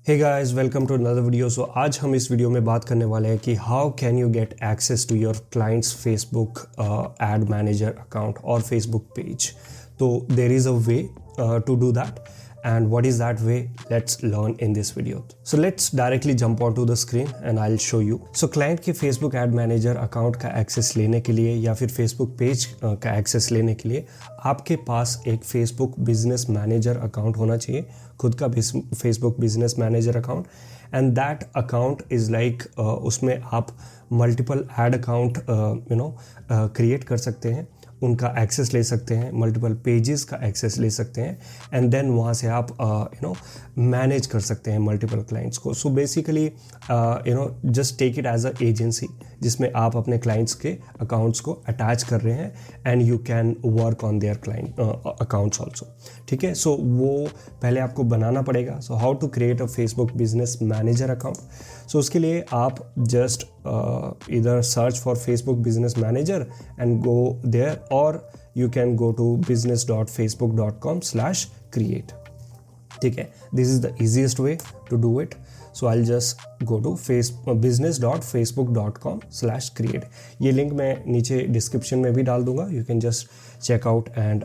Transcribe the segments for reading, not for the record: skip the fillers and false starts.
Hey guys, welcome to another video. So आज हम इस वीडियो में बात करने वाले हैं कि how can you get access to your clients Facebook ad manager account और फेसबुक पेज। तो there is a way to do that, and what is that way? Let's learn in this video. So let's directly jump onto the screen and I'll show you. So client के Facebook ad manager account का access लेने के लिए या फिर Facebook page का access लेने के लिए आपके पास एक Facebook business manager account होना चाहिए, खुद का Facebook business manager account, and that account is like उसमें आप multiple ad account create कर सकते हैं, उनका एक्सेस ले सकते हैं, मल्टीपल पेजेस का एक्सेस ले सकते हैं, एंड देन वहाँ से आप मैनेज कर सकते हैं मल्टीपल क्लाइंट्स को। So basically just take it as a agency जिसमें आप अपने क्लाइंट्स के अकाउंट्स को अटैच कर रहे हैं and you can work on their client accounts also. ठीक है, सो वो पहले आपको बनाना पड़ेगा। So how to create a Facebook business manager account. So उसके लिए आप जस्ट इधर search for Facebook business manager and go there, और you can go to business.facebook.com/create. ठीक है, this is the easiest way to do it. So I'll just go to business.facebook.com/create. ये link मैं नीचे डिस्क्रिप्शन में भी डाल दूंगा. You can just check out and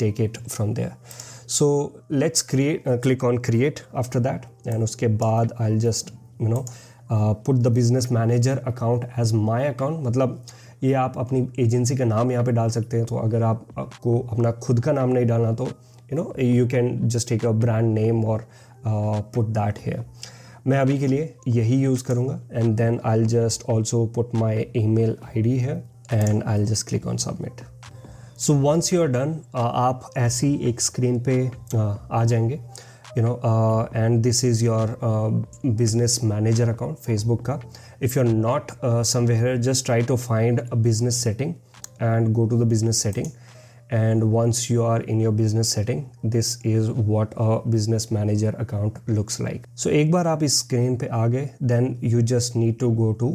take it from there. So let's click on create after that, and उसके बाद I'll just put the business manager account as my account. मतलब ये आप अपनी एजेंसी का नाम यहाँ पे डाल सकते हैं। तो अगर आपको अपना खुद का नाम नहीं डालना तो you can just take a brand name or put that here. मैं अभी के लिए यही यूज़ करूँगा, and then I'll just also put my email ID here and I'll just click on submit. So once you are done, आप ऐसी एक screen पे आ जाएंगे, and this is your business manager account Facebook का. If you're not somewhere here, just try to find a business setting and go to the business setting. And once you are in your business setting, this is what a business manager account looks like. So एक बार आप इस screen पे आ गए, then you just need to go to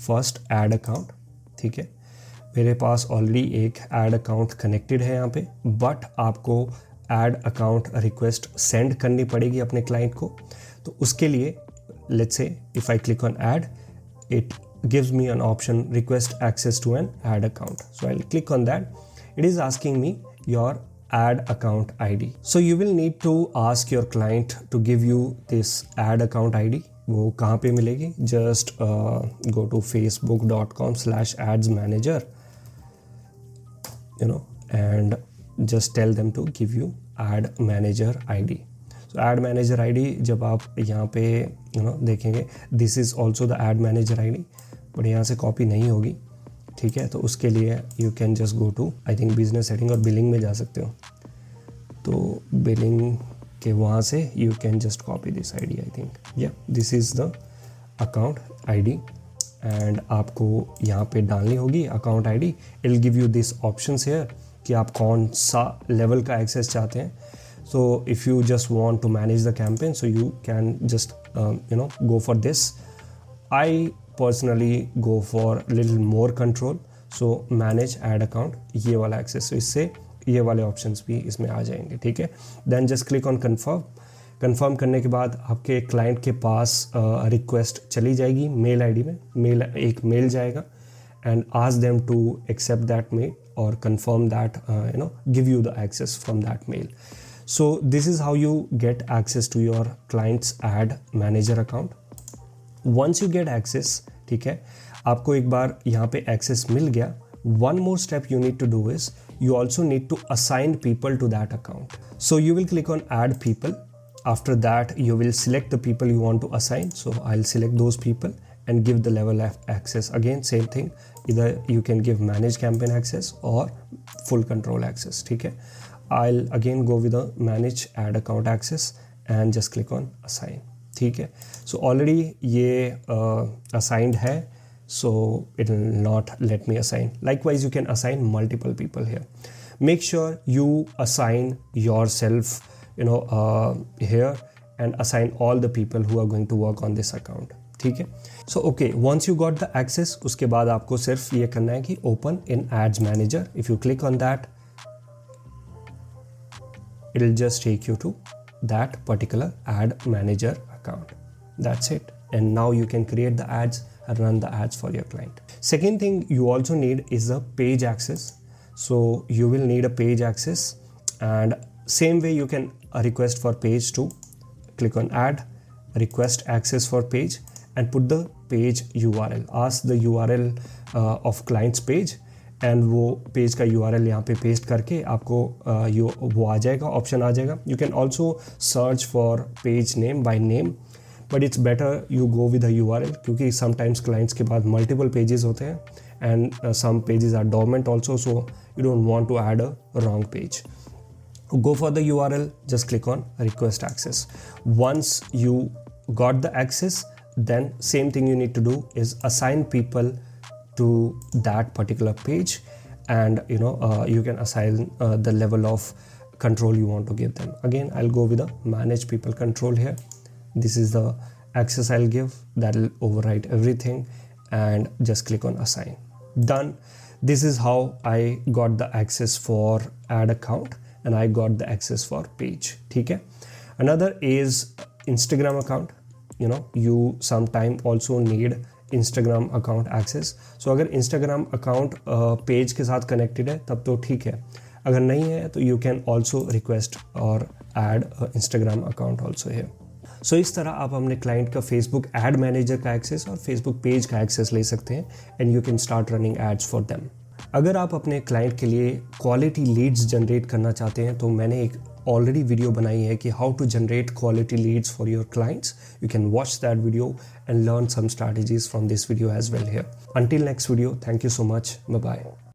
first add account. ठीक है, मेरे पास already एक ad account connected है यहाँ पे, बट आपको एड अकाउंट रिक्वेस्ट सेंड करनी पड़ेगी अपने क्लाइंट को। तो उसके लिए let's say if I click on add, it gives me an option request access to an ad account. So I will click on that. It is asking me your ad account ID. So you will need to ask your client to give you this ad account ID. वो कहाँ पे मिलेगी? Just go to facebook.com/adsmanager, and just tell them to give you ad manager ID. So ad manager ID जब आप यहाँ पे देखेंगे, this is also the ad manager ID, but यहाँ से कॉपी नहीं होगी. ठीक है, तो उसके लिए you can just go to I think business setting और बिलिंग में जा सकते हो. तो बिलिंग के वहाँ से you can just copy this ID. I think या this is the account ID, and आपको यहाँ पे डालनी होगी account ID. It will give you this options here कि आप कौन सा लेवल का एक्सेस चाहते हैं. So if you just want to manage the campaign, so you can just go for this. I personally go for a little more control, so manage ad account, ये वाला access. तो इससे ये वाले options भी इसमें आ जाएंगे. ठीक है, then just click on confirm करने के बाद आपके क्लाइंट के पास रिक्वेस्ट चली जाएगी मेल आईडी में. एक मेल जाएगा and ask them to accept that mail or confirm that give you the access from that mail. So this is how you get access to your client's ad manager account. Once you get access, ठीक है, आपको एक बार यहाँ पे access मिल गया, one more step you need to do is you also need to assign people to that account. So you will click on add people. After that you will select the people you want to assign. So I'll select those people and give the level of access. Again same thing, either you can give manage campaign access or full control access. ठीक है, I'll again go with the manage ad account access and just click on assign. ठीक है, so already ये assigned है, so it will not let me assign. Likewise you can assign multiple people here. Make sure you assign yourself here and assign all the people who are going to work on this account. ठीक है, so okay, once you got the access, उसके बाद आपको सिर्फ ये करना है कि open in ads manager. If you click on that, it will just take you to that particular ad manager account. That's it. And now you can create the ads and run the ads for your client. Second thing you also need is a page access. So you will need a page access, and same way you can request for page too. Click on add, request access for page, and put the page URL. Ask the URL of client's page, and वो page का URL यहाँ पे paste करके आपको वो आ जाएगा, option आ जाएगा. You can also search for page name by name, but it's better you go with a URL, क्योंकि समटाइम्स क्लाइंट्स के पास मल्टीपल पेजेस होते हैं and some pages are dormant also, so you don't want to add a wrong page. Go for the URL, just click on request access. Once you got the access, then same thing you need to do is assign people to that particular page, and you can assign the level of control you want to give them. Again, I'll go with the manage people control here. This is the access I'll give. That will override everything, and just click on assign. Done. This is how I got the access for ad account, and I got the access for page. ठीक है. Another is Instagram account. You sometime also need Instagram account access. So अगर Instagram account page के साथ connected है तब तो ठीक है. अगर नहीं है तो you can also request or add a Instagram account also here. So इस तरह आप अपने क्लाइंट का Facebook ad manager का एक्सेस और Facebook पेज का एक्सेस ले सकते हैं, and you can start running ads for them. अगर आप अपने क्लाइंट के लिए क्वालिटी लीड्स जनरेट करना चाहते हैं तो मैंने एक ऑलरेडी वीडियो बनाई है कि how to generate quality leads for your clients. You can watch that video and learn some strategies from this video as well here. Until next video, thank you so much. Bye bye.